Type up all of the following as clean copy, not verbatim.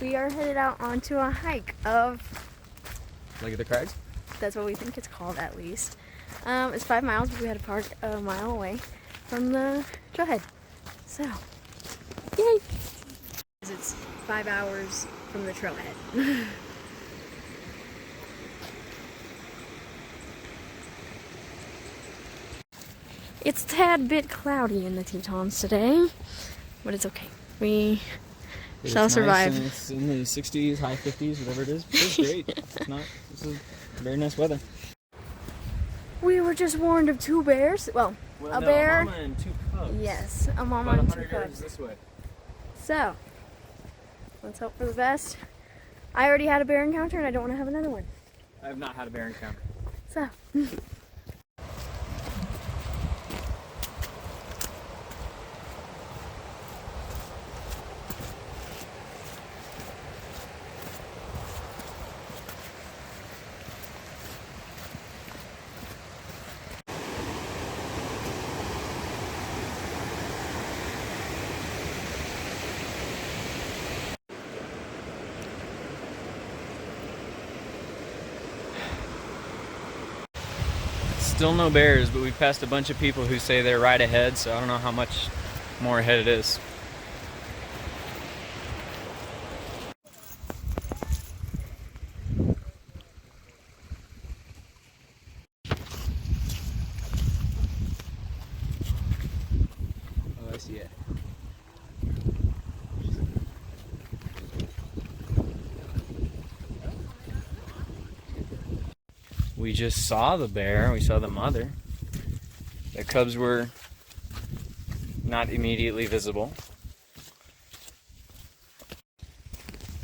we are headed out onto a hike of... Look at the Crags? That's what we think it's called, at least. It's 5 miles, but we had to park a mile away from the trailhead. So, yay! It's 5 hours from the trailhead. It's a tad bit cloudy in the Tetons today, but it's okay. We shall survive. Nice, it's in the 60s, high 50s, whatever it is. It's great. This is very nice weather. We were just warned of 2 bears. Well, a bear. A mama and 2 cubs. Yes, a mama About and 2 100 cubs. yards this way. So, let's hope for the best. I already had a bear encounter and I don't want to have another one. I have not had a bear encounter. So. Still no bears, but we've passed a bunch of people who say they're right ahead, so I don't know how much more ahead it is. Oh, I see it. We just saw the bear, we saw the mother. The cubs were not immediately visible.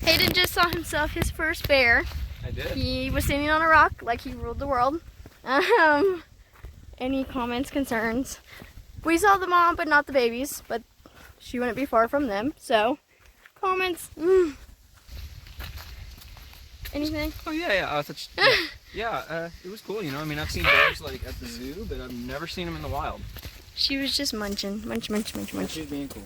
Hayden just saw himself his first bear. I did. He was standing on a rock like he ruled the world. Any comments, concerns? We saw the mom, but not the babies, but she wouldn't be far from them, so comments. Anything? Oh yeah. It was cool, you know. I mean, I've seen bears like at the zoo, but I've never seen them in the wild. She was just munching, munch. She's being cool.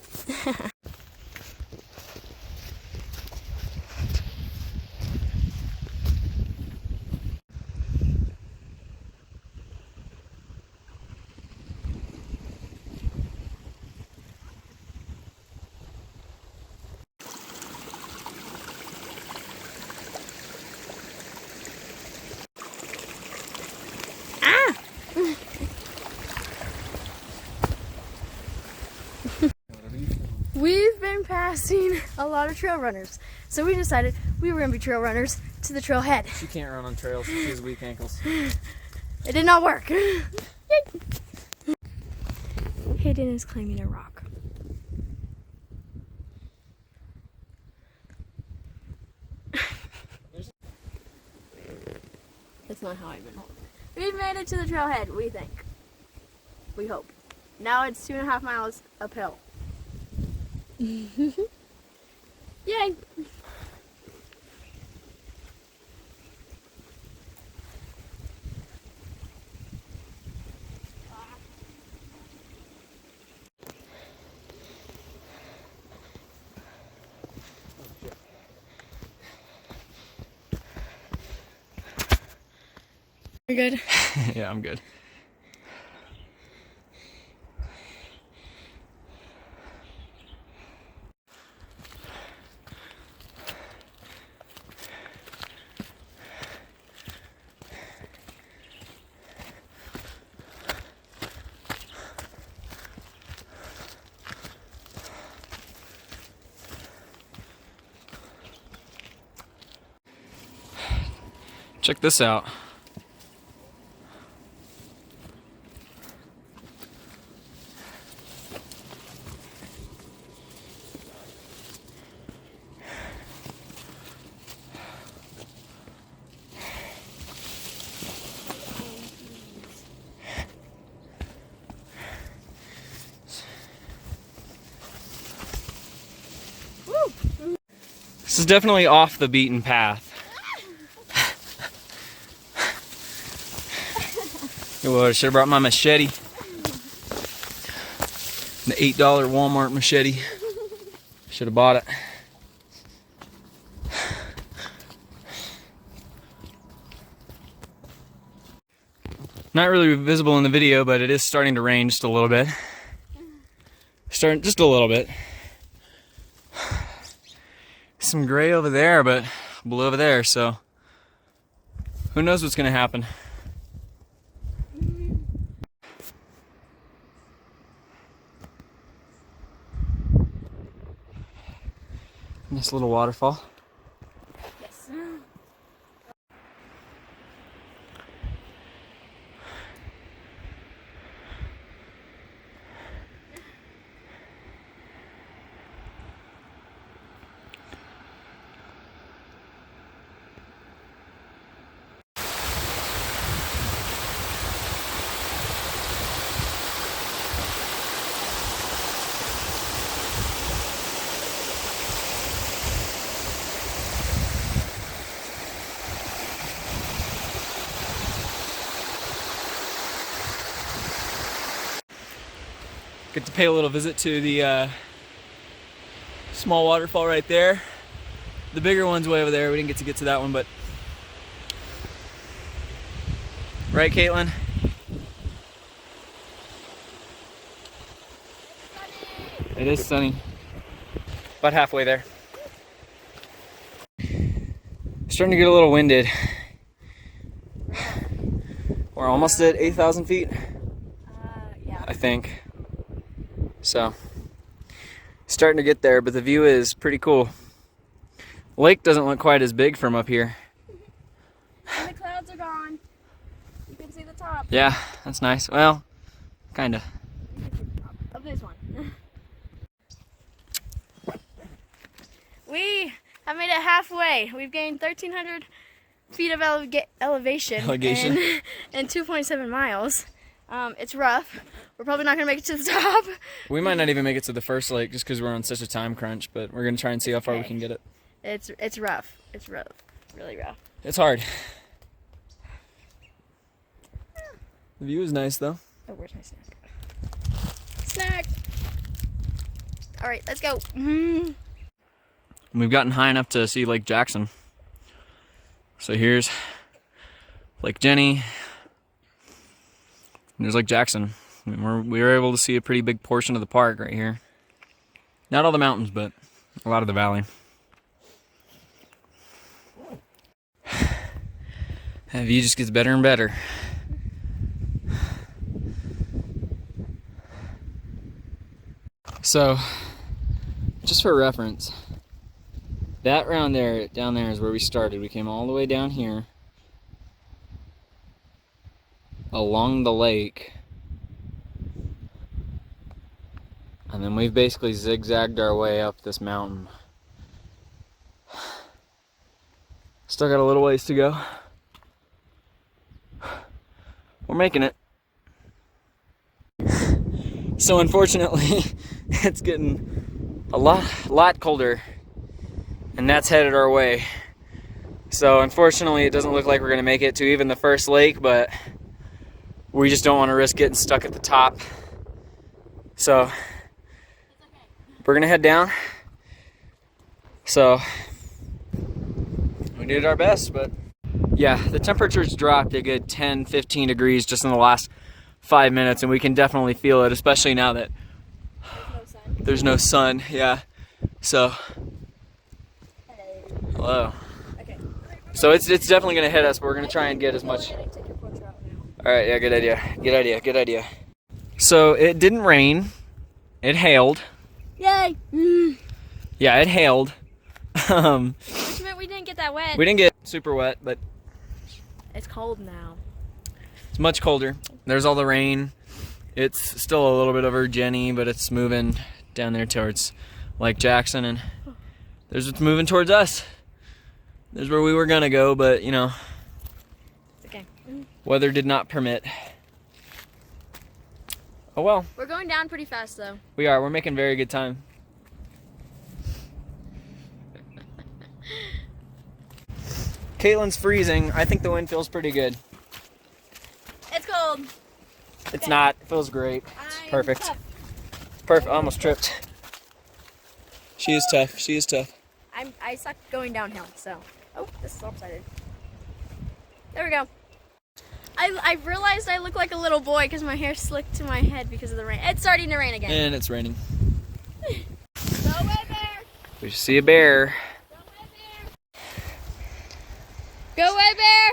We've been passing a lot of trail runners, so we decided we were going to be trail runners to the trailhead. She can't run on trails, she has weak ankles. It did not work. Hayden is climbing a rock. That's not how I've been holding. We've made it to the trailhead, we think. We hope. Now it's 2.5 miles uphill. Yay! You're good? Yeah, I'm good. Check this out. This is definitely off the beaten path. Oh, I should have brought my machete. The $8 Walmart machete. Should have bought it. Not really visible in the video, but it is starting to rain just a little bit. Starting just a little bit. Some gray over there, but blue over there, so who knows what's gonna happen. Nice little waterfall. Yes. Get to pay a little visit to the small waterfall right there. The bigger one's way over there. We didn't get to that one, but right, Caitlin? It is sunny. About halfway there. Starting to get a little winded. We're almost at 8,000 feet. Yeah. I think. So, starting to get there, but the view is pretty cool. Lake doesn't look quite as big from up here. And the clouds are gone. You can see the top Yeah, that's nice. Well, kinda. of this one. We have made it halfway. We've gained 1,300 feet of elevation and 2.7 miles. It's rough. We're probably not gonna make it to the top. We might not even make it to the first lake just because we're on such a time crunch, but we're gonna try and see how far we can get it. It's rough. It's rough. Really rough. It's hard. The view is nice though. Oh, where's my snack? Snack! Alright, let's go. We've gotten high enough to see Lake Jackson. So here's Lake Jenny. And there's Lake Jackson. We were able to see a pretty big portion of the park right here. Not all the mountains, but a lot of the valley. That view just gets better and better. So, just for reference, that down there is where we started. We came all the way down here, along the lake, and then we've basically zigzagged our way up this mountain. Still got a little ways to go. We're making it. So unfortunately, it's getting a lot colder, and that's headed our way. So unfortunately, it doesn't look like we're gonna make it to even the first lake, but we just don't want to risk getting stuck at the top. So we're gonna head down. So we did our best, but yeah, the temperature's dropped a good 10-15 degrees just in the last 5 minutes, and we can definitely feel it, especially now that there's no sun. Yeah, so hello. Okay. So it's definitely gonna hit us, but we're gonna try and get as much. All right, yeah, good idea. So it didn't rain, it hailed. Yay! Yeah, it hailed. Which meant we didn't get that wet. We didn't get super wet, but It's cold now. it's much colder. There's all the rain. It's still a little bit over Jenny, but it's moving down there towards Lake Jackson, and it's moving towards us. There's where we were gonna go, but you know, Okay. weather did not permit. Oh well. We're going down pretty fast though. We are. We're making very good time. Caitlin's freezing. I think the wind feels pretty good. It's cold. It's not. It feels great. It's I'm perfect. tough. Perfect. Almost tripped. She is tough. She is tough. I suck going downhill, so. Oh, this is lopsided. There we go. I realized I look like a little boy because my hair slicked to my head because of the rain. It's starting to rain again. And it's raining. Go away, bear! We see a bear. Go away, bear!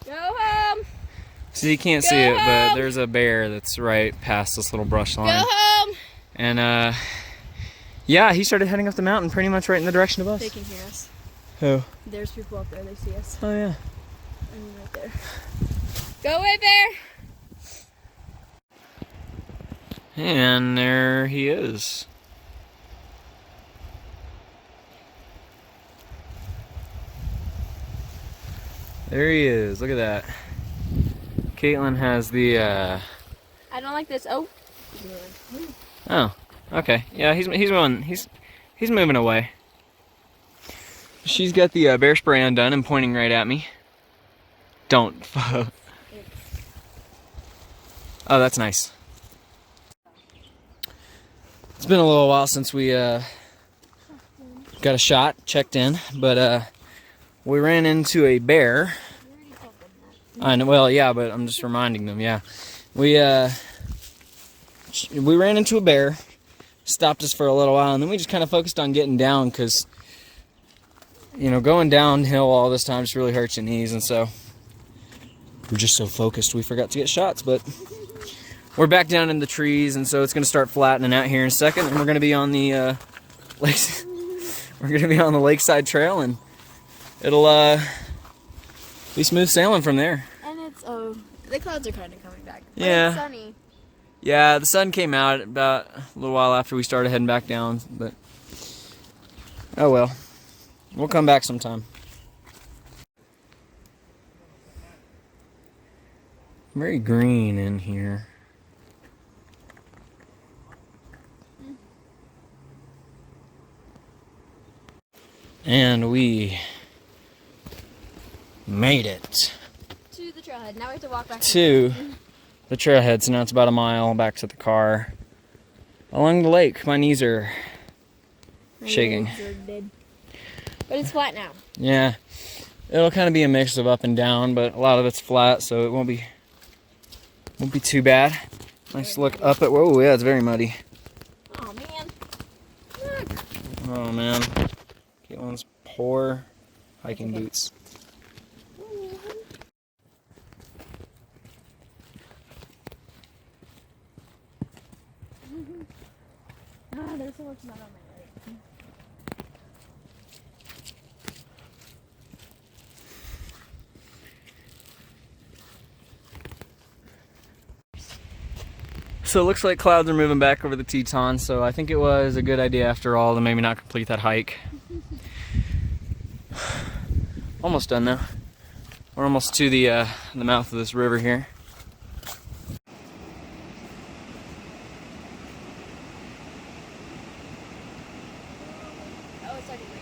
Go home! So you can't see it, but there's a bear that's right past this little brush line. Go home! And yeah, he started heading up the mountain pretty much right in the direction of us. They can hear us. Who? There's people up there, they see us. Oh yeah. I mean, right there. Go away, bear! And there he is. There he is. Look at that. Caitlin has the I don't like this. Oh. Oh, okay. Yeah, he's moving. He's moving away. She's got the bear spray undone and pointing right at me. Don't. Oh, that's nice. It's been a little while since we got a shot, checked in, but we ran into a bear. I know. Well, yeah, but I'm just reminding them. Yeah, we ran into a bear, stopped us for a little while, and then we just kind of focused on getting down because, you know, going downhill all this time just really hurts your knees, and so we're just so focused we forgot to get shots. But we're back down in the trees, and so it's going to start flattening out here in a second, and we're going to be on the lakes. We're going to be on the lakeside trail, and it'll be smooth sailing from there. And it's the clouds are kind of coming back. But Yeah. it's sunny. Yeah, the sun came out about a little while after we started heading back down, but oh well. We'll come back sometime. Very green in here. And we made it To the trailhead. Now we have to walk back to the trailhead. So now it's about a mile back to the car along the lake. My knees are shaking. legs are dead. But it's flat now. Yeah, it'll kind of be a mix of up and down, but a lot of it's flat, so it won't be too bad. Nice look up at. Whoa, yeah, it's very muddy. Oh man. Look. Oh man, Caitlin's poor hiking boots. There's so much mud on my leg. So it looks like clouds are moving back over the Teton, so I think it was a good idea after all to maybe not complete that hike. Almost done now. We're almost to the mouth of this river here. Oh, it's starting to rain.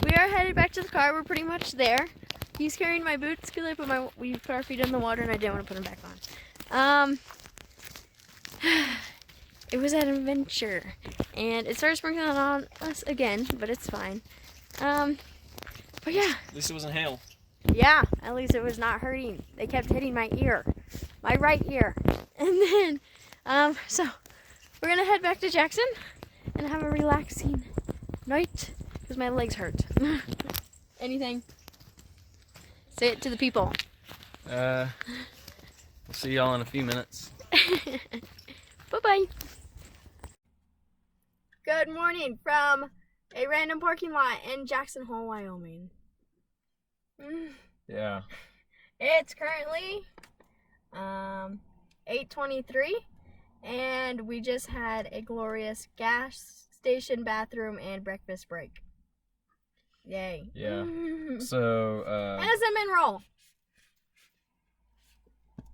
We are headed back to the car. We're pretty much there. He's carrying my boots because we put our feet in the water and I didn't want to put them back on. It was an adventure, and it started sprinkling on us again, but it's fine. But yeah. At least it wasn't hail. Yeah, at least it was not hurting. They kept hitting my ear, my right ear. And then, so we're gonna head back to Jackson and have a relaxing night because my legs hurt. Anything? Say it to the people. We'll see y'all in a few minutes. Bye-bye. Good morning from a random parking lot in Jackson Hole, Wyoming. Yeah. It's currently 8:23, and we just had a glorious gas station bathroom and breakfast break. Yay. Yeah. So, And a cinnamon roll.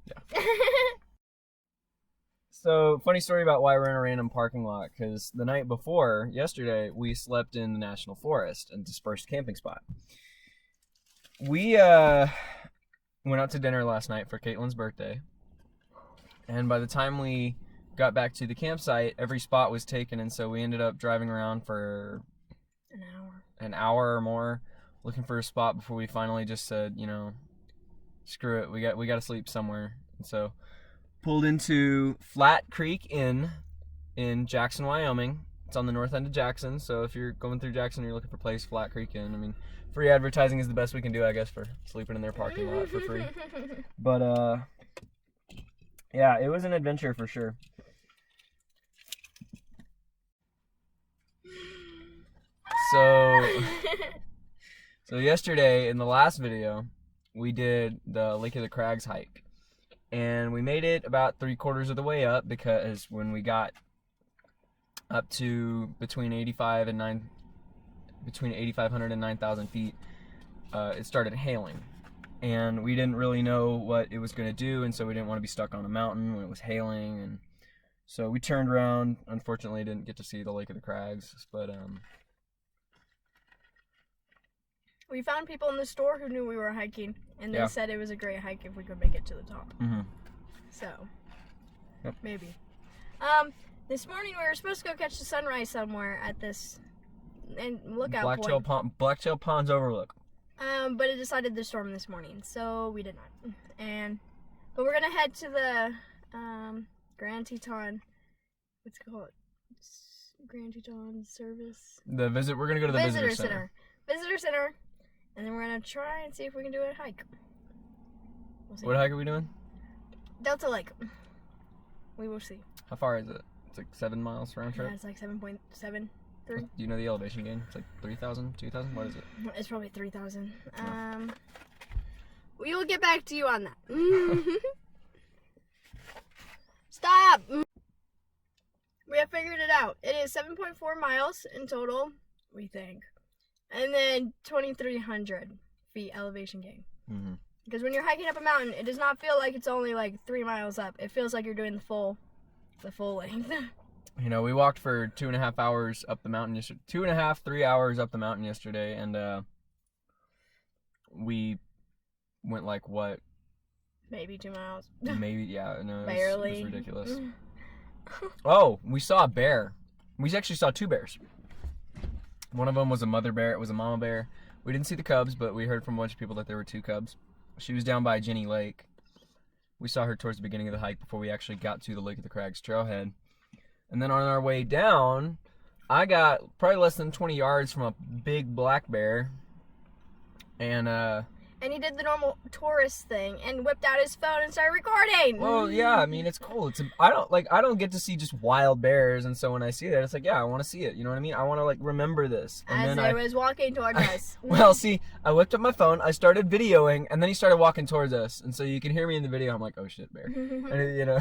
Yeah. So, funny story about why we're in a random parking lot, because the night before, yesterday, we slept in the National Forest, a dispersed camping spot. We went out to dinner last night for Caitlin's birthday, and by the time we got back to the campsite, every spot was taken, and so we ended up driving around for an hour or more looking for a spot before we finally just said, you know, screw it, we got to sleep somewhere. And so pulled into Flat Creek Inn in Jackson, Wyoming. It's on the north end of Jackson, so if you're going through Jackson and you're looking for a place, Flat Creek Inn. I mean, free advertising is the best we can do, I guess, for sleeping in their parking lot for free. But yeah, it was an adventure for sure. So yesterday in the last video, we did the Lake of the Crags hike. And we made it about 3/4 of the way up, because when we got up to between 8,500 and 9,000 feet, it started hailing. And we didn't really know what it was going to do, and so we didn't want to be stuck on a mountain when it was hailing. And so we turned around. Unfortunately, didn't get to see the Lake of the Crags, but we found people in the store who knew we were hiking, and they said it was a great hike if we could make it to the top. Mm-hmm. So, maybe. This morning we were supposed to go catch the sunrise somewhere at this lookout point. Blacktail Ponds Overlook. But it decided to storm this morning, so we did not. But we're gonna head to the Grand Teton. What's it called? Grand Teton Service. We're gonna go to the visitor center. Visitor center. And then we're going to try and see if we can do a hike. We'll see. What hike are we doing? Delta Lake. We will see. How far is it? It's like 7 miles round trip? Yeah, it's like 7.73. Do you know the elevation gain? It's like 3,000, 2,000? What is it? It's probably 3,000. We will get back to you on that. Stop! We have figured it out. It is 7.4 miles in total, we think. And then 2,300 feet elevation gain. Mm-hmm. Because when you're hiking up a mountain, it does not feel like it's only like 3 miles up. It feels like you're doing the full length. You know, we walked for 2.5 hours up the mountain yesterday. 2.5, 3 hours up the mountain yesterday, and we went like what? Maybe 2 miles. Maybe, yeah. No, barely. It was ridiculous. Oh, we saw a bear. We actually saw 2 bears. One of them was a mother bear. It was a mama bear. We didn't see the cubs, but we heard from a bunch of people that there were 2 cubs. She was down by Jenny Lake. We saw her towards the beginning of the hike before we actually got to the Lake of the Crags trailhead. And then on our way down, I got probably less than 20 yards from a big black bear. And he did the normal tourist thing and whipped out his phone and started recording. Well, yeah, I mean, it's cool. I don't get to see just wild bears, and so when I see that, it's like, yeah, I want to see it. You know what I mean? I want to like remember this. And As I was walking towards us. Well, see, I whipped up my phone, I started videoing, and then he started walking towards us, and so you can hear me in the video. I'm like, oh shit, bear. And you know,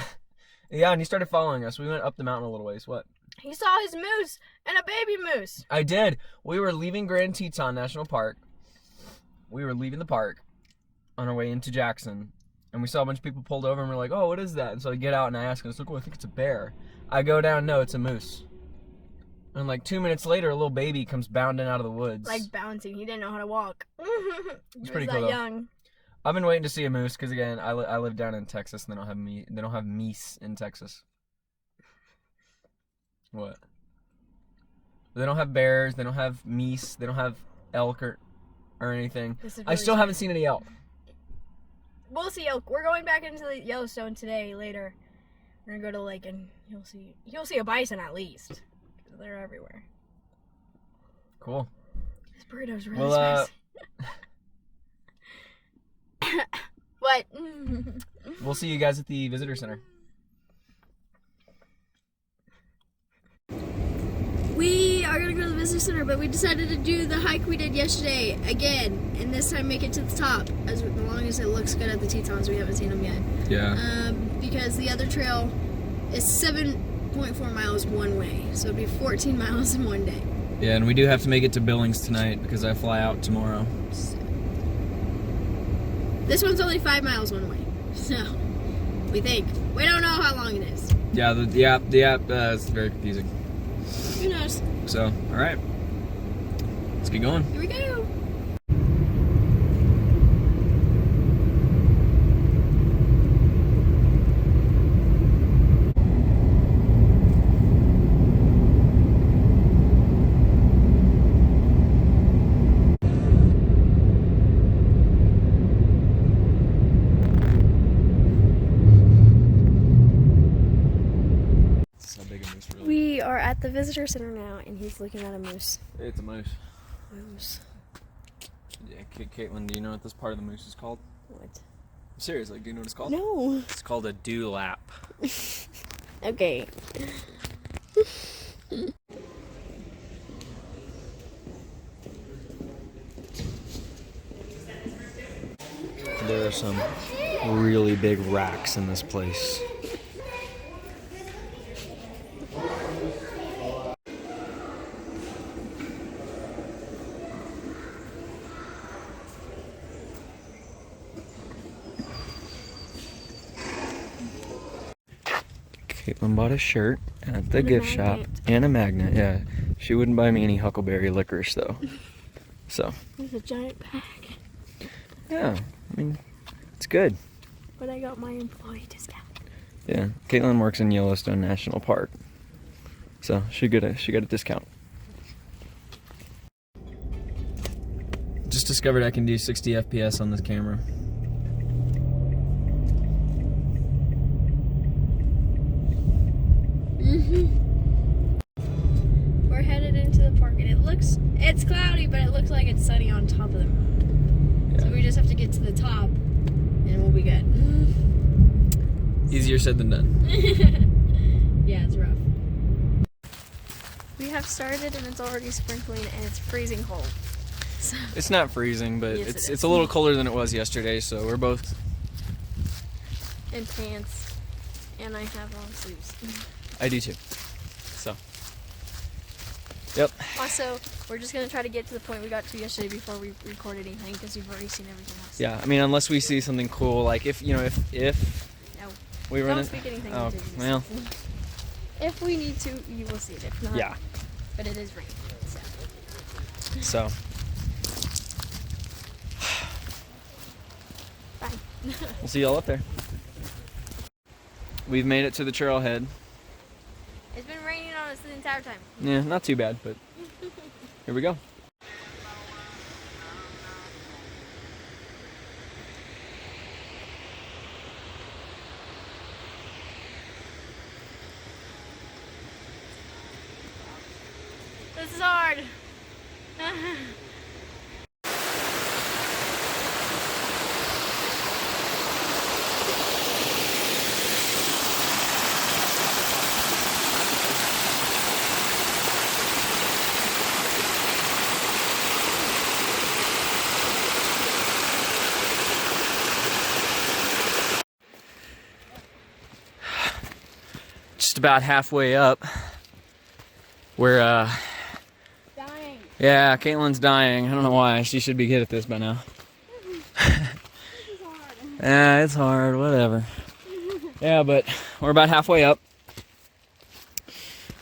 yeah, and he started following us. We went up the mountain a little ways. What? He saw his moose and a baby moose. I did. We were leaving Grand Teton National Park. We were leaving the park on our way into Jackson, and we saw a bunch of people pulled over, and we're like, oh, what is that? And so I get out and I ask, and it's like, oh, I think it's a bear. I go down, no, it's a moose. And like 2 minutes later, a little baby comes bounding out of the woods. Like bouncing. He didn't know how to walk. It's pretty cool, though. Young. I've been waiting to see a moose, because again, I live down in Texas, and they don't have meese in Texas. What? They don't have bears, they don't have meese, they don't have elk or anything. Really I still haven't seen any elk. We'll see elk. We're going back into the Yellowstone today, later. We're gonna go to the lake, and you'll see a bison at least. They're everywhere. Cool. This burrito's really spicy. What? We'll see you guys at the visitor center. We are going to go to the visitor center, but we decided to do the hike we did yesterday again, and this time make it to the top, as long as it looks good at the Tetons. We haven't seen them yet. Yeah. Because the other trail is 7.4 miles one way, so it'd be 14 miles in one day. Yeah, and we do have to make it to Billings tonight, because I fly out tomorrow. So, this one's only 5 miles one way, so we think. We don't know how long it is. Yeah, the app is very confusing. Who knows? So, all right, let's get going. Here we go. We are at the visitor center now, and he's looking at a moose. It's a moose. Moose. Yeah, Caitlin, do you know what this part of the moose is called? What? Seriously, do you know what it's called? No. It's called a dewlap. Okay. There are some really big racks in this place. Caitlin bought a shirt at the gift shop and a magnet. Yeah, she wouldn't buy me any Huckleberry licorice though. So. There's a giant pack. Yeah, I mean, it's good. But I got my employee discount. Yeah, Caitlin works in Yellowstone National Park, so she got a discount. Just discovered I can do 60 FPS on this camera. We're headed into the park, and it's cloudy, but it looks like it's sunny on top of the mountain. Yeah. So we just have to get to the top, and we'll be good. Easier said than done. Yeah, it's rough. We have started, and it's already sprinkling, and it's freezing cold. So. It's not freezing, but yes, it's a little colder than it was yesterday, so we're both in pants, and I have long sleeves. I do too. So. Yep. Also, we're just gonna try to get to the point we got to yesterday before we record anything, because you've already seen everything else. Yeah, I mean, unless we see something cool, like if no, we run don't speak anything. Oh, well. If we need to, you will see it. If not, yeah. But it is raining, so. Bye. We'll see y'all up there. We've made it to the trailhead. It's been raining on us the entire time. Yeah, not too bad, but here we go. This is hard. Just about halfway up. We're Dying. yeah, Caitlin's dying. I don't know why. She should be good at this by now. This is hard. Yeah, it's hard, whatever. Yeah, but we're about halfway up.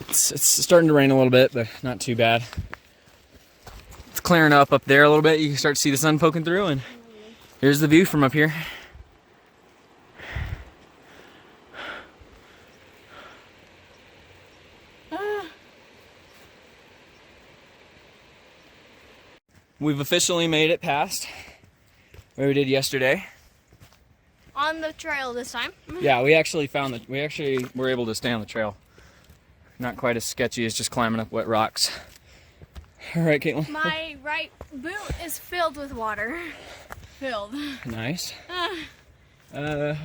It's starting to rain a little bit, but not too bad. It's clearing up there a little bit. You can start to see the sun poking through, and here's the view from up here. We've officially made it past where we did yesterday. On the trail this time. Yeah, we actually were able to stay on the trail. Not quite as sketchy as just climbing up wet rocks. All right, Caitlin. My right boot is filled with water. Filled. Nice. It's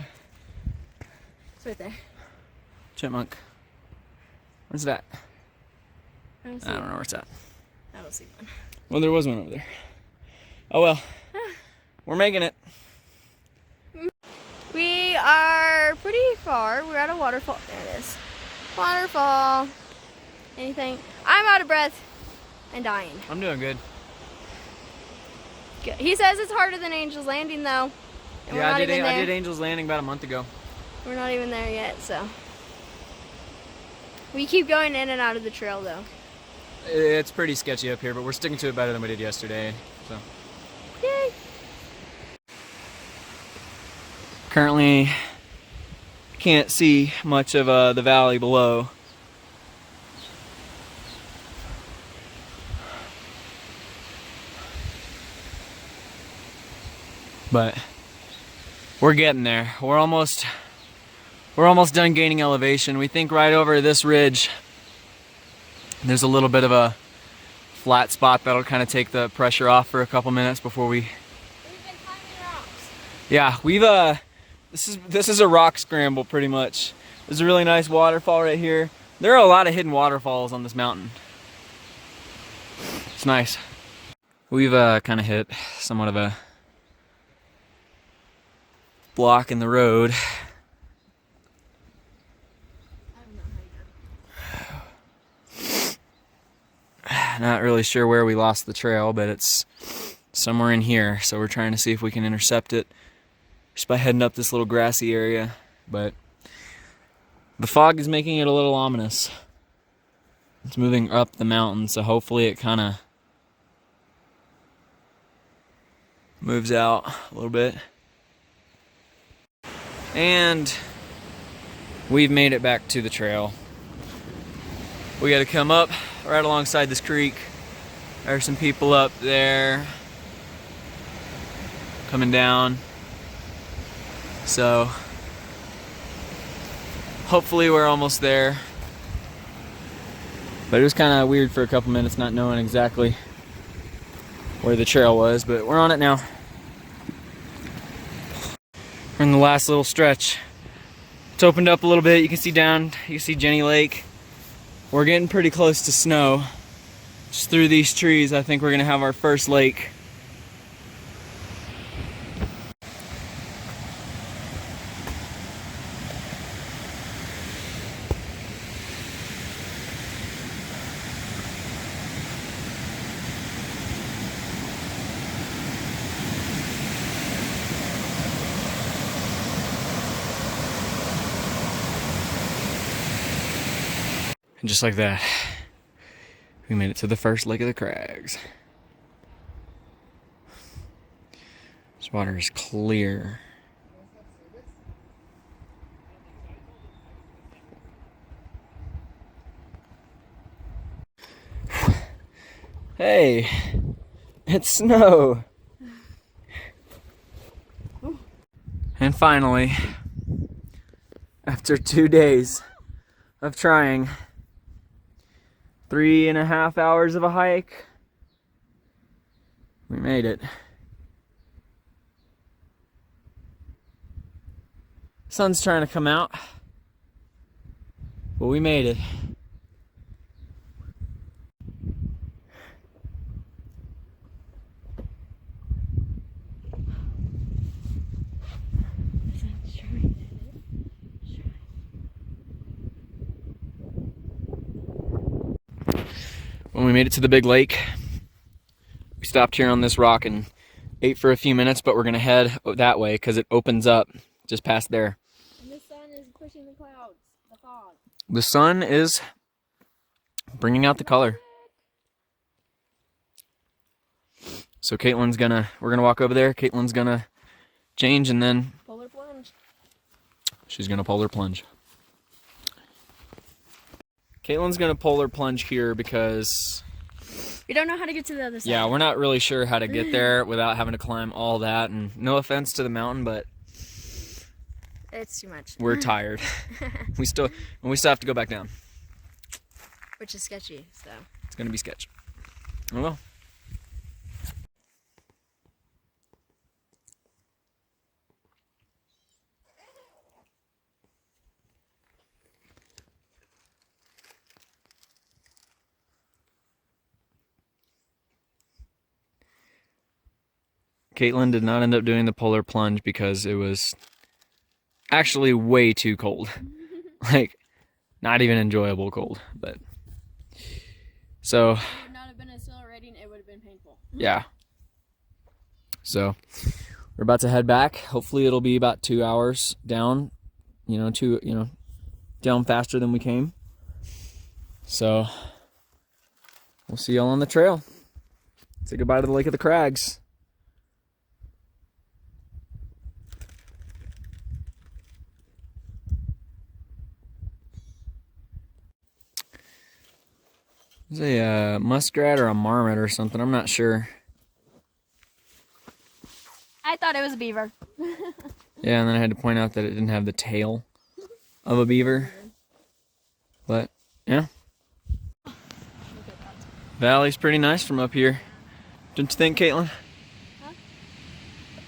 right there. Chipmunk. Where's that? I don't know where it's at. I don't see one. Well, there was one over there. Oh well. We're making it. We are pretty far. We're at a waterfall. There it is. Waterfall. Anything? I'm out of breath and dying. I'm doing good. Good. He says it's harder than Angel's Landing, though. And Yeah, I did Angel's Landing about a month ago. We're not even there yet, so. We keep going in and out of the trail though. It's pretty sketchy up here, but we're sticking to it better than we did yesterday. So. Yay! Currently, can't see much of the valley below. But we're getting there. We're almost done gaining elevation. We think right over this ridge there's a little bit of a flat spot that'll kind of take the pressure off for a couple minutes before we. We've been climbing rocks. Yeah, we've this is a rock scramble pretty much. There's a really nice waterfall right here. There are a lot of hidden waterfalls on this mountain. It's nice. We've kind of hit somewhat of a block in the road. Not really sure where we lost the trail, but it's somewhere in here, so we're trying to see if we can intercept it just by heading up this little grassy area. But the fog is making it a little ominous. It's moving up the mountain, so hopefully it kind of moves out a little bit. And we've made it back to the trail. We got to come up right alongside this creek. There's some people up there coming down. So hopefully we're almost there. But it was kind of weird for a couple minutes not knowing exactly where the trail was, but we're on it now. We're in the last little stretch. It's opened up a little bit. You can see down, you can see Jenny Lake. We're getting pretty close to snow. Just through these trees, I think we're gonna have our first lake. And just like that, we made it to the first lake of the Crags. This water is clear. Hey, it's snow. And finally, after 2 days of trying, 3.5 hours of a hike, we made it. Sun's trying to come out, but we made it. When we made it to the big lake, we stopped here on this rock and ate for a few minutes, but we're gonna head that way because it opens up just past there. And the sun is pushing the clouds, the fog. The sun is bringing out the color. So we're gonna walk over there. Caitlin's gonna change and then Polar plunge. she's gonna polar plunge. Caitlin's gonna polar plunge here because We don't know how to get to the other side. yeah, we're not really sure how to get there without having to climb all that. And no offense to the mountain, but it's too much. we're tired. we still have to go back down. Which is sketchy, so. It's gonna be sketch. Oh well. Caitlin did not end up doing the polar plunge because it was actually way too cold. Like, not even enjoyable cold, but so It would not have been exhilarating, it would have been painful. yeah. So we're about to head back. Hopefully it'll be about 2 hours down, down faster than we came. So we'll see y'all on the trail. Say goodbye to the Lake of the Crags. There's a muskrat or a marmot or something. I'm not sure. I thought it was a beaver. Yeah, and then I had to point out that it didn't have the tail of a beaver. But, yeah. Valley's pretty nice from up here. Don't you think, Caitlin? Huh?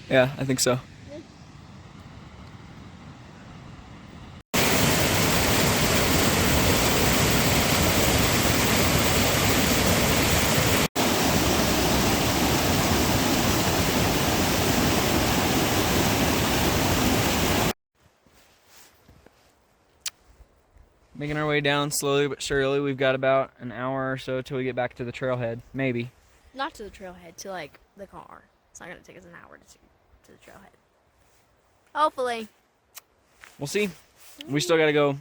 Yeah, I think so. Making our way down slowly but surely. We've got about an hour or so till we get back to the trailhead. Maybe. Not to the trailhead, to like the car. It's not gonna take us an hour to the trailhead. Hopefully. We'll see. We still gotta go.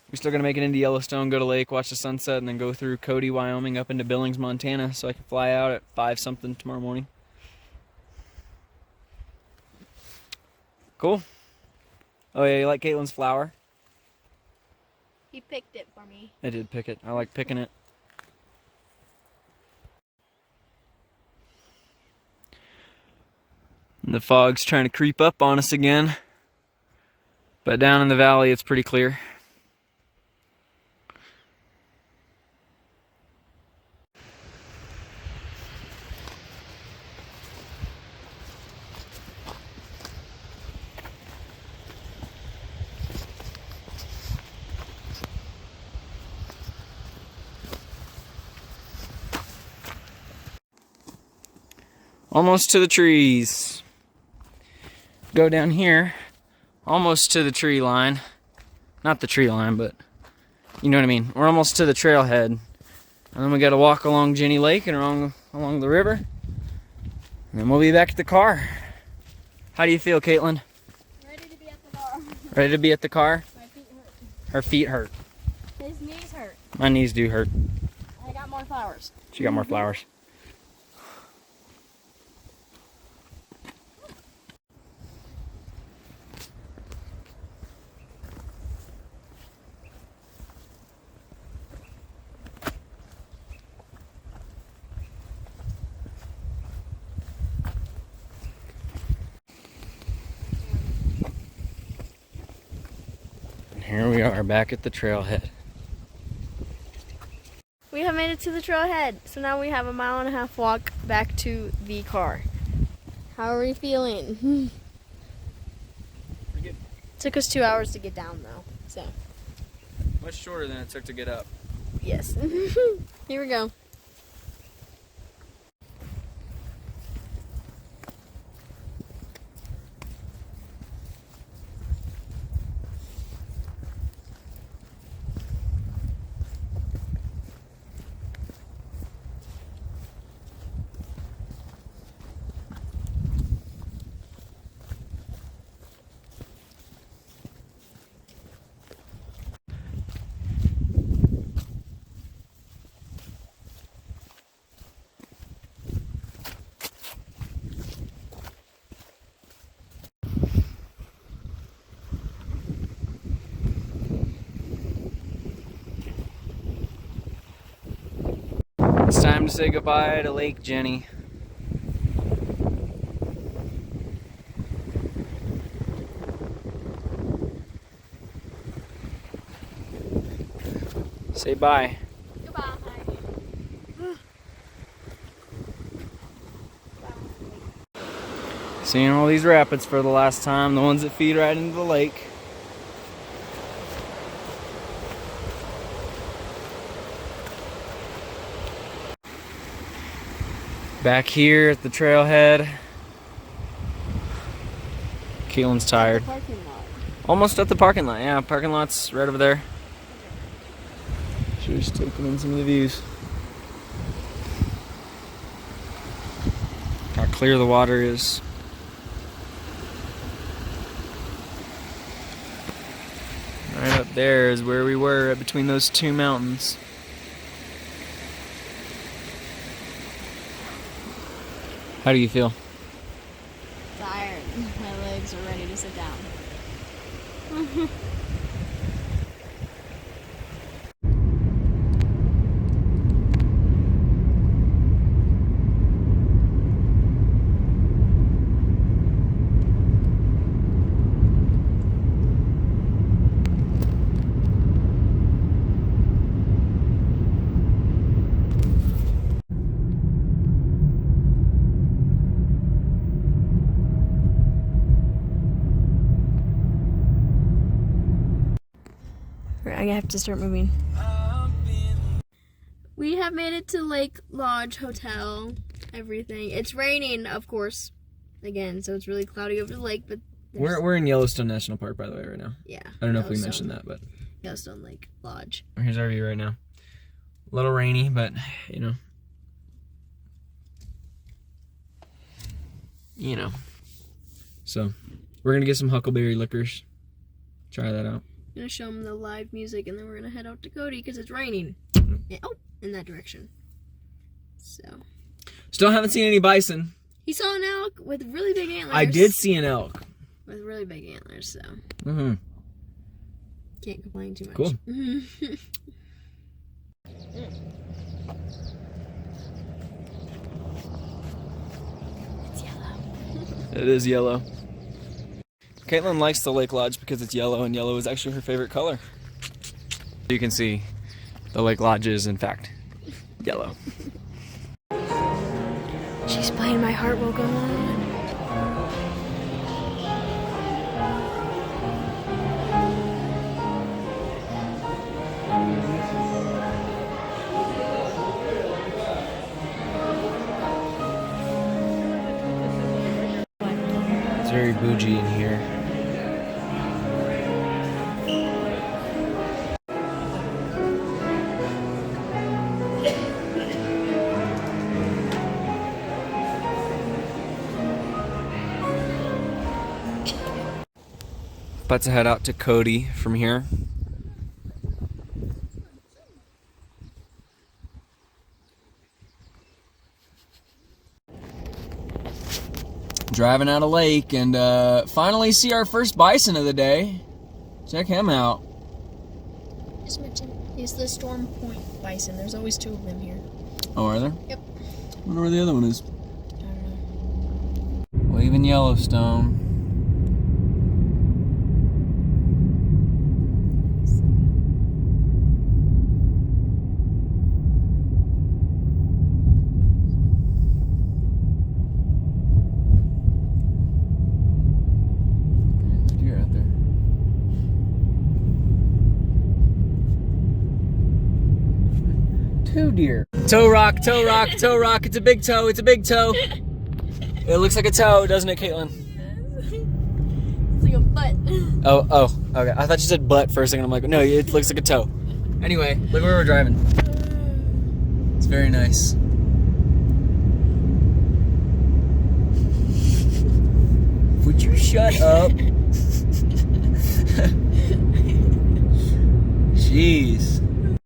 We still gotta make it into Yellowstone, go to Lake, watch the sunset, and then go through Cody, Wyoming, up into Billings, Montana, so I can fly out at 5 something tomorrow morning. Cool. Oh yeah, you like Caitlin's flower? He picked it for me. I did pick it. I like picking it. And the fog's trying to creep up on us again. But down in the valley, it's pretty clear. Almost to the trees. Go down here, almost to the tree line. Not the tree line, but you know what I mean. We're almost to the trailhead. And then we gotta walk along Jenny Lake and along the river. And then we'll be back at the car. How do you feel, Caitlin? Ready to be at the car. Ready to be at the car? My feet hurt. Her feet hurt. His knees hurt. My knees do hurt. I got more flowers. She got more flowers. Here we are back at the trailhead. We have made it to the trailhead, so now we have a 1.5 mile walk back to the car. How are we feeling? Pretty good. Took us 2 hours to get down though, so. Much shorter than it took to get up. Yes. Here we go. It's time to say goodbye to Lake Jenny. Say bye. Goodbye. Seeing all these rapids for the last time, the ones that feed right into the lake. Back here at the trailhead. Keelan's tired. Almost at the parking lot. Yeah, parking lot's right over there. Should just taking in some of the views. How clear the water is. Right up There's where we were, between those two mountains. How do you feel? Tired. My legs are ready to sit down. I have to start moving. We have made it to Lake Lodge Hotel. Everything. It's raining, of course, again, so it's really cloudy over the lake. But we're in Yellowstone National Park, by the way, right now. Yeah. I don't know if we mentioned that, but Yellowstone Lake Lodge. Here's our view right now. A little rainy, but you know. So we're gonna get some Huckleberry liquors. Try that out. I'm gonna show them the live music, and then we're gonna head out to Cody because it's raining. In that direction. So. Still haven't seen any bison. He saw an elk with really big antlers. I did see an elk. With really big antlers, so. Can't complain too much. Cool. It's yellow. It is yellow. Caitlin likes the Lake Lodge because it's yellow, and yellow is actually her favorite color. You can see the Lake Lodge is, in fact, yellow. She's playing My Heart Will Go On. It's very bougie in here. About to head out to Cody from here. Driving out a lake and finally see our first bison of the day. Check him out. Just mention, he's the Storm Point bison. There's always 2 of them here. Oh, are there? Yep. I wonder where the other one is. I don't know. Leaving Yellowstone. Toe deer. Toe rock, toe rock, toe rock. It's a big toe. It's a big toe. It looks like a toe, doesn't it, Caitlin? It's like a butt. Oh, okay. I thought you said butt for a second. I'm like, no, it looks like a toe. Anyway, look where we're driving. It's very nice. Would you shut up? Jeez.